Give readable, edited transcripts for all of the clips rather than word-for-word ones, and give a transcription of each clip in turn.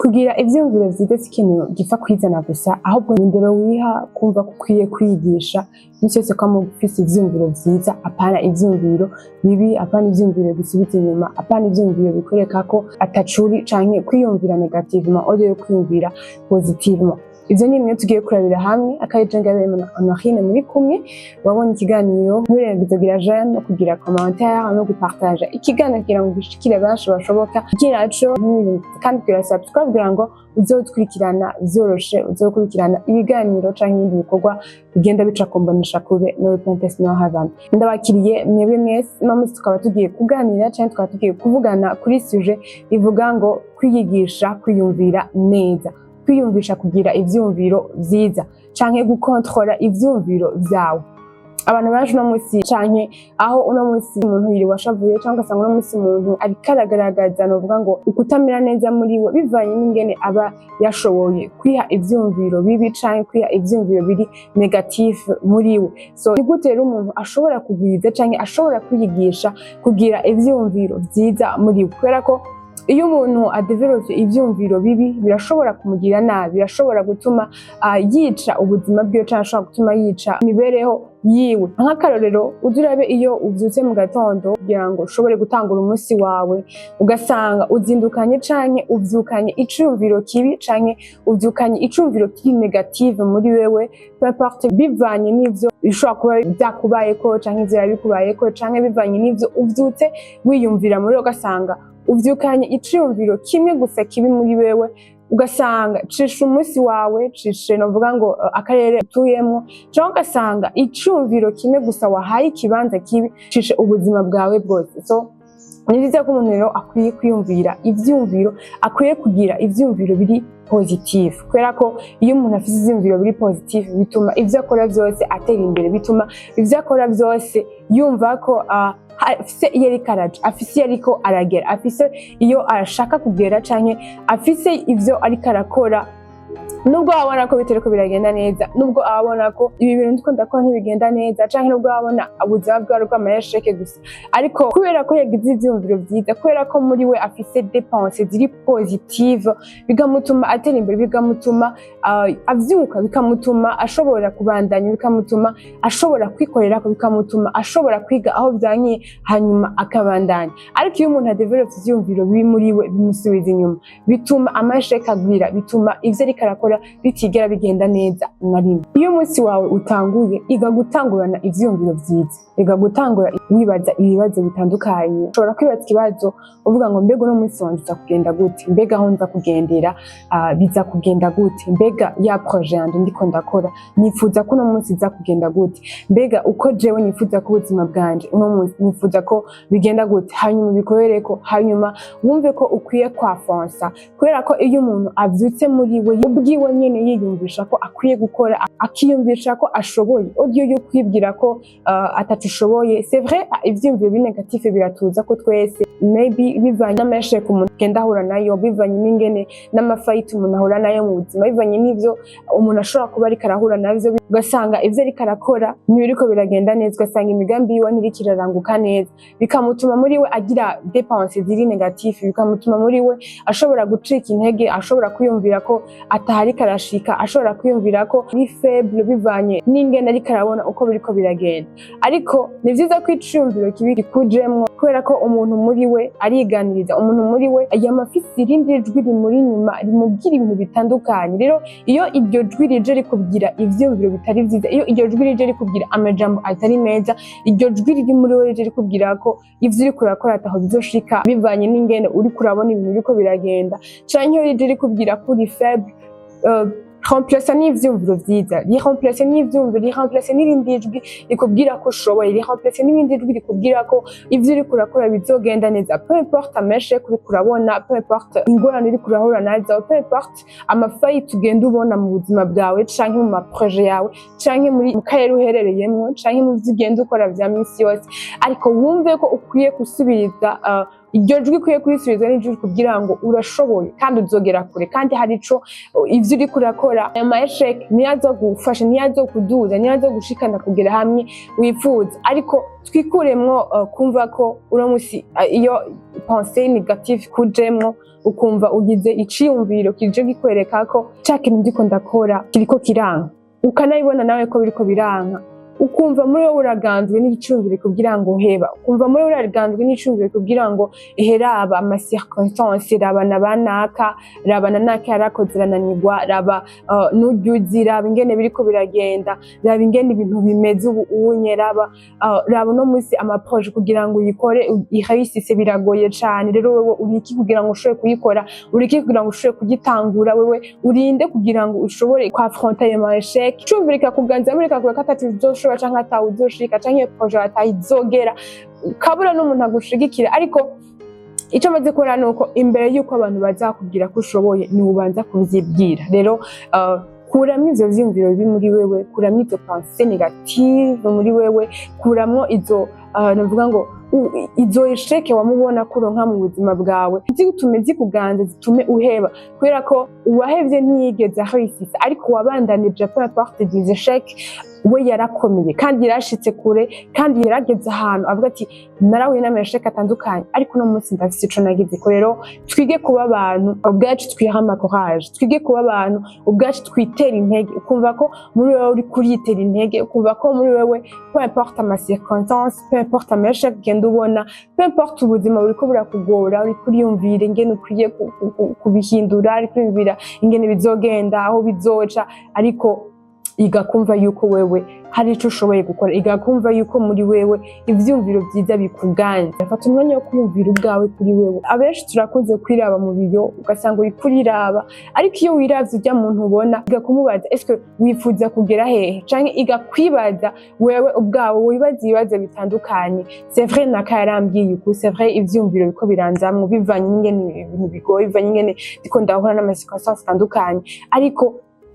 Kugira ivyiyumviro vyiza si ikintu gipfa kwizana gusa, ahubwo ni indero wiha kumva ko ukwiye kwigisha iminsi yose kwama ufise ivyiyumviro vyiza, apana ivyiyumviro bibi, apana ivyiyumviro bisubiza inyuma, apana ivyiyumviro bikwereka ko ataco uri canke kwiyumvira negativement au lieu yo kwiyumvira positivement. Ivyo ni bimwe tugiye kurabira hamwe, akaje ngabe Honorine muri kumwe, wabonye ikiganiro nturengeje kugira j'aime no kugira commentaire no gupartage ikiganiro kugira ngo gishikire benshi bashoboka, kiraco kandi kugira subscribe kugira ngo uzokurikirana vyoroshe, uzokurikirana ibiganiro canke ibindi bikorwa bigenda bica kombonisha kure no contest no havana. Ndabakiriye mwebwe mwese, no musi tukaba tugiye kuganira canke tukaba tugiye kuvugana kuri sujet ivuga ngo kwiyigisha kwiyumvira neza. Kwiyumvisha kugira ivyumviro vyiza canke gukontrola ivyumviro vyawe. Abantu benshi no musi canke aho uno musi umuntu yiri washavuye canke asanga uno musi umuntu ariko aragaragaza novuga ngo ukutamera neza muri we bivanye n'ingene aba yashoboye kwiha ivyumviro bibi canke kwiha ivyumviro biri negative muri we. So ni gute rero umuntu ashobora kugwiza canke ashobora kwiyigisha kugira ivyumviro vyiza muri we? Kubera ko iyo umuntu adevelope ivyumviro bibi birashobora kumugira nabi, birashobora gutuma yica ubuzima bwiwe canke ashobora gutuma yica imibereho yiwe. Nk'akarorero uzurabe iyo uvyutse mu gatondo kugira ngo ushobore gutangura umunsi wawe, ugasanga uzindukanye canke uvyukanye icumviro kibi canke uvyukanye icumviro kiri negative muri wewe, peu importe bivanye n'ivyo bishobora kuba vyakubayeko canke ivyo yabikubayeko canke bivanye n'ivyo uvyutse wiyumvira muri ugasanga uvyukanye iciyumviro kimwe gusa kibi muri wewe, ugasanga cishe umunsi wawe, cishe novuga ngo akarere utuyemwo, canke ugasanga iciyumviro kimwe gusa wahaye ikibanza kibi cishe ubuzima bwawe bwose. So ni vyiza ko umuntu rero akwiye kwiyumvira ivyumviro, akwiye kugira ivyumviro biri positive, kubera ko iyo umuntu afise ivyumviro biri positive bituma ivyo akora vyose atera imbere, bituma ivyo akora vyose yumva ko afise iyo ariko araja, afise iyo ariko aragera, afise iyo arashaka kugera canke afise ivyo ariko arakora. Nubwo wabona ko bitariko biragenda neza, nubwo abona ko ibi bintu ndiko ndakora ntibigenda neza, canke nubwo wabona ubuzima bwawe bw'amayesheke gusa, ariko kubera ko yagize ivyumviro vyiza, kubera ko muri we afise dépenses ziri positive, bikamutuma atera imbere, bikamutuma avyuka, bikamutuma ashobora kubandanya, bikamutuma ashobora kwikorerako, bikamutuma ashobora kwiga aho vyankiye hanyuma akabandanya. Ariko iyo umuntu adevelope ivyumviro bibi muri we bimusubiza inyuma, bituma amasheke agwira, bituma ivyo ariko arakora bitigera bigenda neza na rimwe. Iyo umunsi wawe utanguye, iga gutangurana ivyumviro vyiza, iga gutangura wibaza ibibazo bitandukanye. Ushobora kwibaza ikibazo uvuga ngo mbega uno munsi wanje uza kugenda gute, mbega aho nza kugendera biza kugenda gute, mbega ya projet yanje ndiko ndakora nifuza ko uno munsi iza kugenda gute, mbega uko jewe nifuza ko ubuzima bwanje uno munsi nifuza ko bigenda gute, hanyuma bikorereko, hanyuma wumve ko ukwiye kwafonsa. Kubera ko iyo umuntu avyutse muri we ubwiwe nyene yiyumvisha ko akwiye gukora, akiyumvisha ko ashoboye, audio yo kwibwira ko atacishoboye. C'est vrai ivyumviro bi negative biratuza ko twese, maybe bivanye n'amasheke umuntu genda ahura nayo, bivanye n'ingene n'amafight umuntu ahura nayo mu buzima, bivanye n'ivyo umuntu ashobora kuba ariko arahura navyo, ugasanga ivyo ariko arakora ntibiriko biragenda neza, ugasanga imigambi yiwe ntiriko iraranguka neza, bikamutuma muri we agira dépenses ziri negative, bikamutuma muri we ashobora gucika intege, ashobora kwiyumvira ko atahariko arashika, ashobora kwiyumvira ko ari faible bivanye n'ingene ariko arabona uko biriko biragenda. Ariko ni vyiza ko iciyumviro kibi kikujemwo, kubera ko umuntu muri we ariganiriza, umuntu muri we yama afise irindi jwi rimuri inyuma rimubwira ibintu bitandukanye. Rero iyo iryo jwi rije rikubwira ivyumviro bitari vyiza, iyo iryo jwi rije rikubwira amajambo atari meza, iryo jwi riri muri we rije rikubwira ko ivyo uriko urakora ataho bizoshika bivanye n'ingene uriko urabona ibintu biriko biragenda, canke iyo rije rikubwira ko uri faible, remplacer n'ivyumviro vyiza, remplacer n'ivyumviro, remplacer n'irindi jwi rikubwira ko ushoboye, remplacer n'ibindi jwi rikubwira ko ivyo uriko urakora bizogenda neza, peu importe amasheke uriko urabona, peu importe ingorane uriko urahura nazo, peu importe amafight ugenda ubona mu buzima bwawe canke mu maprojet yawe, canke mu karere uherereyemwo, canke mu vyo ugenda ukora vya misi yose. Ariko wumve ko ukwiye gusubiriza iryo jwi ukwiye kurisubiza n'ijwi kugira ngo urashoboye kandi uzogera kure kandi hari ico ivyo uriko urakora. Ayo ma échec niyo azogufasha, niyo azokuduza, niyo azogushikana kugera hamwe wifuza. Ariko twikuremwo kumva ko uno musi iyo pensée négative kujemwo ukumva ugize iciyumviro kije gikwereka ko ca kintu ndiko ndakora kiriko kiranka, ukanabibona nawe ko biriko biranka, ukumva muri wowe uraganzwe n'iciyumviro kugira ngo heba, ukumva muri wowe uraganzwe n'iciyumviro kugira ngo raba ama circonstances, raba na banaka, raba na naka yarakoze irananirwa, raba n'uryuzi, raba ingene biriko biragenda, raba ingene ibintu bimeze ubu unye, raba no musi amaproje kugira ngo uyikore iharisise biragoye cane. Rero wewe uriki kugira ngo ushobore kuyikora, uriki kugira ngo ushobore kugitangura, wewe urinde kugira ngo ushobore kwafronta ayo ma échec. Iciyumviro kikakuganza muri kakura katatu canke atawuzoshika canke proje atayizogera, kabura n'umuntu agushigikira. Ariko ico maze kubona nuko imbere yuko abantu bazakubwira ko ushoboye ni ubanza kuvyibwira. Rero kuramwo ivyo vyiyumviro biri muri wewe, kuramwo izo pensées négative muri wewe, kuramwo izo navuga ngo izo échec wamubona kuronka mu buzima bwawe zigutume zikuganza, zitume uheba, kubera ko uwahevye ntiyigeze ahisisa, ariko wabandanije peu importe des échecs we yarakomeye kandi yarashitse kure kandi yarageze ahantu avuga ati narahuye n'amasheke atandukanye, ariko uno munsi ndafise ico nagize. Rero twige kuba abantu ubwacu, twiha courage, twige kuba abantu ubwacu, twitera intege, ukumva ko muri wewe uri kuritera intege, ukumva ko muri wewe peu importe ama circonstances, peu importe amasheke ugenda ubona, peu importe ubuzima buriko burakugora, uri kuriyumvira ingene ukwiye kubihindura, uri kuriyumvira ingene bizogenda, aho bizoca, ariko igakumva yuko wewe hari ico ushoboye gukora, igakumva yuko muri wewe ivyiyumviro vyiza bikuganza. Fata umwanya wo kwiyumvira ubwawe kuri wewe. Abenshi turakunze kwiraba mu biyo ugasanga uri kuriraba, ariko iyo wiravye urya muntu ubona igakumubaza eske wifuza kugera hehe, canke igakwibaza wewe ubwawe wibaza ibibazo bitandukanye. C'est vrai naka yarambwiye uko, c'est vrai ivyiyumviro biko biranzamwo bivanye n'ingene ibintu bigoye, bivanye n'ingene ndiko ndahura n'amasikonsance atandukanye, ariko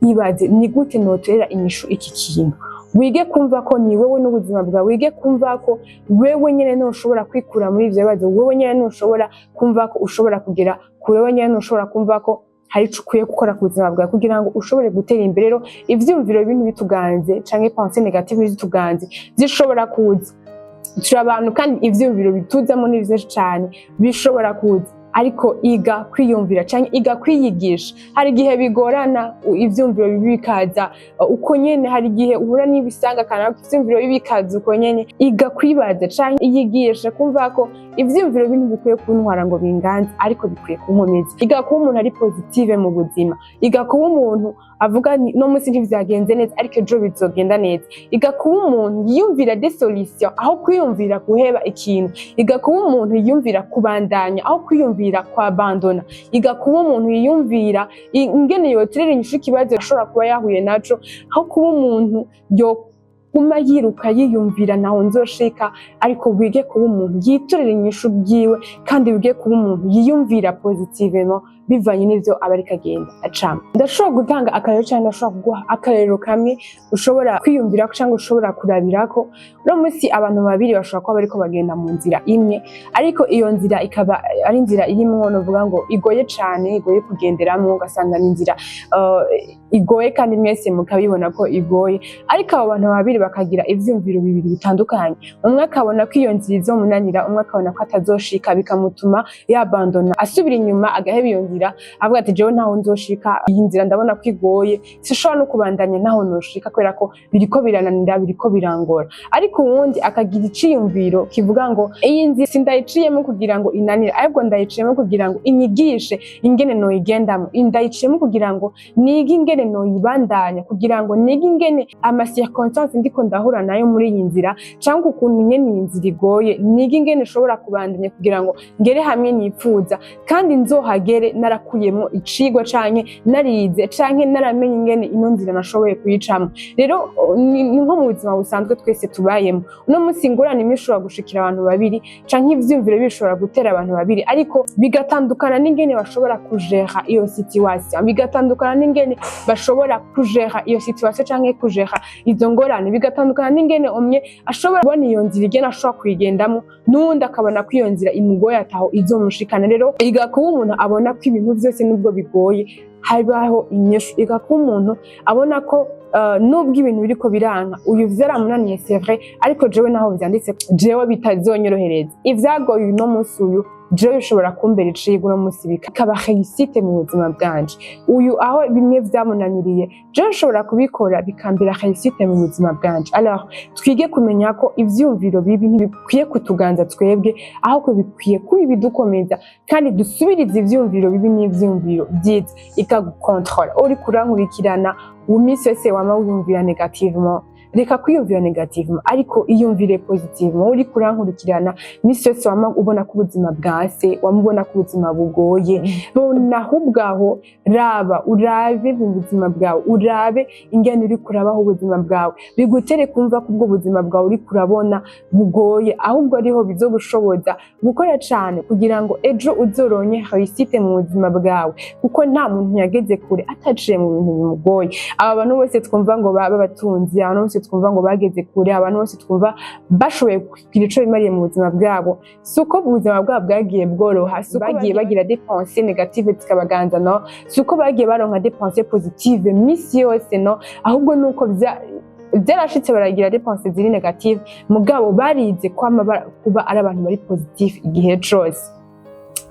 ibaze ni gute noterera inyishu iki kintu. Wige kumva ko ni wewe n'ubuzima bwawe, wige kumva ko wewe nyene ntushobora kwikura muri ivyo bibazo, wewe nyene ntushobora kumva ko ushobora kugera kure, wewe nyene ntushobora kumva ko hari ico ukwiye gukora ku buzima bwawe kugira ngo ushobore gutera imbere. Rero ivyiyumviro bintu bituganze canke pensées négatives zituganze zishobora kuza, turi abantu kandi ivyiyumviro bituzamo ni vyinshi cane bishobora kuza, ariko iga kwiyumvira canke iga kwiyigisha. Hari igihe bigorana ivyumviro bibi bikaza uko nyene, hari igihe uhura n'ibisanga kanaka ivyumviro bibi bikaza uko nyene, iga kwibaza canke iyigisha kumva ko ivyumviro bintu bikwiye kuntwara ngo binganze, ariko bikwiye kunkomeza. Iga kuba umuntu ari positive mu buzima, iga kuba umuntu avuga no musi ntivyagenze neza ariko ejo bizogenda neza, iga kuba umuntu yiyumvira des solutions aho kwiyumvira guheba ikintu, iga kuba umuntu yiyumvira kubandanya aho kwiyumvira kwa abandona, iga kuba umuntu yiyumvira ingene yoterera inyishu ikibazo ashobora kuba yahuye naco, aho kuba umuntu guma yiruka yiyumvira naho nzoshika, ariko wige kuba umuntu yitorera inyishu byiwe kandi wige kuba umuntu yiyumvira positivement bivanye n'ivyo aba ariko agenda acamo. Ndashobora gutanga akarero cyangwa ndashobora kuguha akarero kamwe ushobora kwiyumvira cyangwa ushobora kurabirako. No musi abantu babiri bashobora kuba bariko bagenda mu nzira imwe, ariko iyo nzira ikaba ari inzira irimwo novuga ngo igoye cane, igoye kugenderamwo, ugasanga ni inzira igoye kandi mwese mukabibona ko igoye, ariko abo bantu babiri bakagira ivyumviro bibiri bitandukanye. Umwe akabona ko iyo nzira izomunanira, umwe akabona ko atazoshika, bikamutuma yabandona asubira inyuma agaheba iyo nzira, avuga ati jewe ntaho nzoshika, iyi nzira ndabona ko igoye, sishobora no kubandanya naho noshika kubera ko biriko birananira, biriko birangora. Ariko uwundi akagira iciyumviro kivuga ngo iyi nzira sindayiciyemo kugira ngo inanire, ahubwo ndayiciyemo kugira ngo inyigishe ingene noyigendamo, ndayiciyemo kugira ngo nige ingene noyibandanya, kugira ngo nige ingene ama circonstances ndiko ndahura nayo muri iyi nzira, cyangwa ukuntu nyene iyi nzira igoye, nige ingene nshobora kubandanya kugira ngo ngere hamwe nipfuza, kandi nzohagere narakuyemo icigwa canke narize canke naramenye ingene ino nzira nashoboye kuyicamo. Rero ni nko mu buzima busanzwe twese tubayemo. Uno munsi ingorane imwe ishobora gushikira abantu babiri canke ivyiyumviro bishobora gutera abantu babiri, ariko bigatandukana n'ingene bashobora kujera iyo situation, bigatandukana n'ingene bashobora kujera iyo situation canke kujera izo ngorane, bigatandukana n'ingene umwe ashobora kubona iyo nzira igena ashobora kuyigendamo n'uwundi akabona ko iyo nzira imugoye ataho izomushikana. Rero igakuba umuntu abona ko ibintu vyose nubwo bigoye habaho inyishu, igakuba umuntu abona ko nubwo ibintu biriko biranka uyu vyaramunaniye c'est vrai, ariko jewe naho vyanditse jewe bitazonyorohereza ivyagoye uno munsi uyu jewe bishobora kumbera icigwa uno munsi bikaba réussite mu buzima bwanje. Uyu aho bimwe vyamunaniriye jewe nshobora kubikora bikambera réussite mu buzima bwanje. Alors twige kumenya ko ivyiyumviro bibi ntibikwiye kutuganza twebwe, ahubwo bikwiye kuba ibidukomeza, kandi dusubirize ivyiyumviro bibi n'ivyiyumviro vyiza ikagukontrola. Uri kurankurikirana umisi wese wama wiyumvira negativement, reka kwiyumvira negativement ariko iyumvire positivement. Uri kurankurikirana imisi yose wama ubona ko ubuzima bwase, wamubona ko ubuzima bugoye, nonaho ubwaho raba urabe mu buzima bwawe, urabe ingene uri kurabaho ubuzima bwawe, bigutere kumva ko ubwo buzima bwawe uri kurabona bugoye, ahubwo ariho bizogushoboza gukora cane kugira ngo ejo uzoronke réussite mu buzima bwawe, kuko nta muntu yageze kure ataciye mu bintu bimugoye. Aba bantu bose twumva ngo baba batunzi, abantu bose twumva ngo bageze kure, abantu bose twumva bashoboye kugira ico bimariye mu buzima bwabo, suko ubuzima bwabo bwagiye bworoha, suko bagiye bagira des pensées négatives zikabaganza, no, suko bagiye baronka des pensées positives misi yose, no, ahubwo nuko vyarashitse baragira des pensées ziri négative, mugabo barize kwama kuba ari abantu bari positif igihe cose.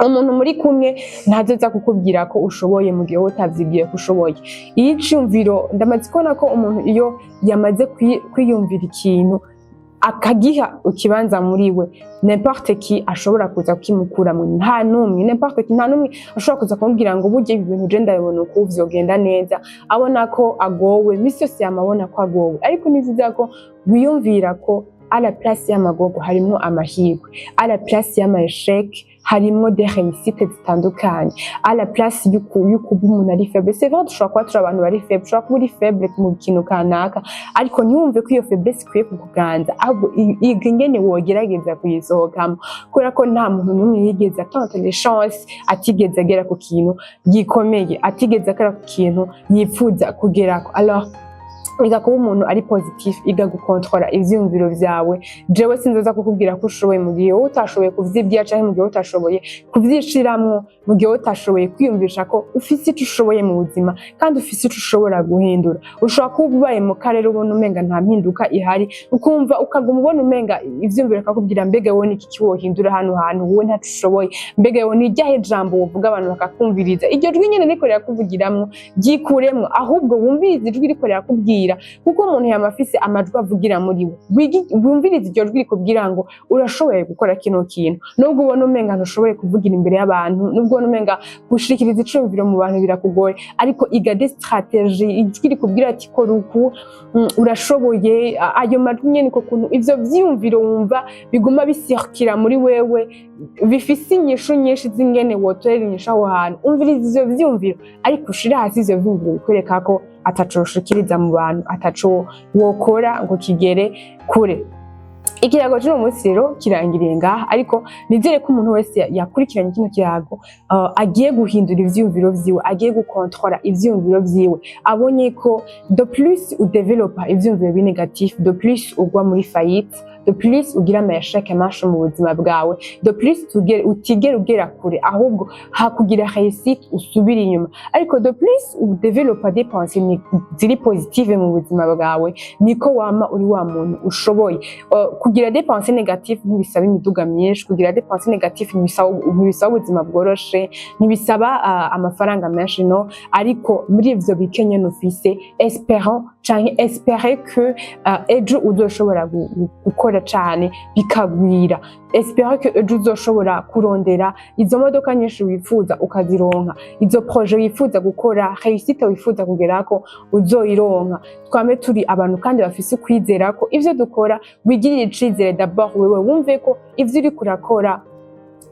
Umuntu muri kumwe ntazoza kukubwira ko ushoboye mu gihe utavyigiye ko ushoboye. Iyo iciyumviro ndamaze kubona ko umuntu iyo yamaze kwiyumvira ikintu akagiha ikibanza muri we, n'importe qui ashobora kuza kukimukuramwo, nta numwe ashobora kuza kumubwira ngo burya ibi bintu je ndabibona uko vyogenda neza, abona ko agowe, misi yose yamabona ko agowe. Ariko ni vyiza ko wiyumvira ko à la place y'amagogo harimwo amahirwe, à la place y'amaeshec harimwo des réussites zitandukanye, à la place y'ukuba umuntu ari faible. C'est vrai dushobora kuba turi abantu bari faible, ushobora kuba uri faible mu kintu kanaka, ariko ntiwumve ko iyo faiblesse ikwiye kukuganza, ahubwo iga ingene wogerageza kuyisohokamo, kubera ko nta muntu n'umwe yigeze atanga les chances atigeze agera ku kintu gikomeye, atigeze agera ku kintu yipfuza kugerako. Alors iga kuba umuntu ari positif, iga gukontrola ivyiyumviro vyawe. Jewe sinzoza kukubwira ko ushoboye mu gihe utashoboye kuvyibwira canke mu gihe utashoboye kuvyishiramwo, mu gihe utashoboye kwiyumvisha ko ufise ico ushoboye mu buzima kandi ufise ico ushobora guhindura. Ushobora kuba ubaye mu karere ubona umenga nta mpinduka ihari, ukumva ukaguma ubona umenga ivyiyumviro akakubwira mbega wowe niki kiwohindura hano hantu, wowe ntaco ushoboye, mbega wowe ni iryahe jambo wovuga abantu bakakumviriza. Iryo jwi nyene riko rirakuvugiramwo ryikuremwo, ahubwo wumvirize ijwi riko rirakubwira, kuko umuntu yamafise amajwi avugira muri we. Wumvirize iryo jwi rikubwira ngo urashoboye gukora kino kintu, nubwo ubona umenga ntushoboye kuvugira imbere y'abantu, nubwo ubona umenga gushikiriza iciyumviro mu bantu birakugoye, ariko iga des stratégies, ijwi rikubwira ati kora uku, urashoboye. Ayo majwi nyene ko kuntu ivyo vyiyumviro wumva biguma bisirkira muri wewe, bifise inyishu nyinshi z'ingene wotorera inyishu aho hantu. Umviriza ivyo vyiyumviro, ariko ushire hasi ivyo vyiyumviro bikwereka ko ataco ushikiriza mu bantu, ataco wokora ngo kigere kure. Ikirago cy'uno munsi rero kirangiriye ngaha, ariko nizere ko umuntu wese yakurikiranye kino kirago agiye guhindura ivyiyumviro vyiwe, agiye gukontrola ivyiyumviro vyiwe, abonye ko de plus udevelopa ivyiyumviro binegatif, de plus ugwa muri faillite, de plus ugira amashake menshi mu buzima bwawe, de plus utigera ugera kure, ahubwo hakugira réussite usubira inyuma. Ariko de plus udevelopa des pensées ziri positive mu buzima bwawe, niko wama uri wa muntu ushoboye. Kugira des pensées négatives ntibisaba imiduga myinshi, kugira des pensées négatives ntibisaba ubuzima bworoshe, ntibisaba amafaranga menshi, no, ariko muri ivyo bikenye nufise espérant canke espérer que ejo uzoshobora gukora cane bikagwira, espérer que ejo uzoshobora kurondera izo modoka nyinshi wifuza ukazironka, izo projet wifuza gukora, réussite wifuza kugerako uzoyironka. Twame turi abantu kandi bafise ukwizera ko ivyo dukora wigirira icizere. D'abord wewe wumve ko ivyo uri kurakora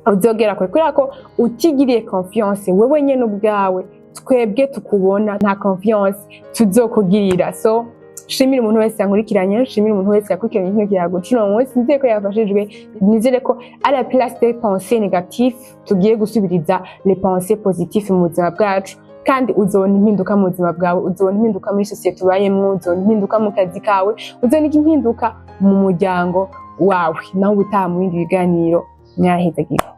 uzogera kure, kubera ko utigiriye confiance wewe nyene ubwawe, twebwe tukubona nta confiance tuzokugirira. So shimira umuntu wese yankurikiranye, shimira umuntu wese yakurikiranye kino kiyago cuno munsi, nizeye ko yafashijwe, nizere ko à la place des pensées négatives tugiye gusubiriza les pensées positives mu buzima bwacu, kandi uzobona impinduka mu buzima bwawe, uzobona impinduka muri societe ubayemwo, uzobona impinduka mu kazi kawe, uzobona impinduka mu muryango wawe. Naho ubutaha mu bindi biganiro, mwahitagira.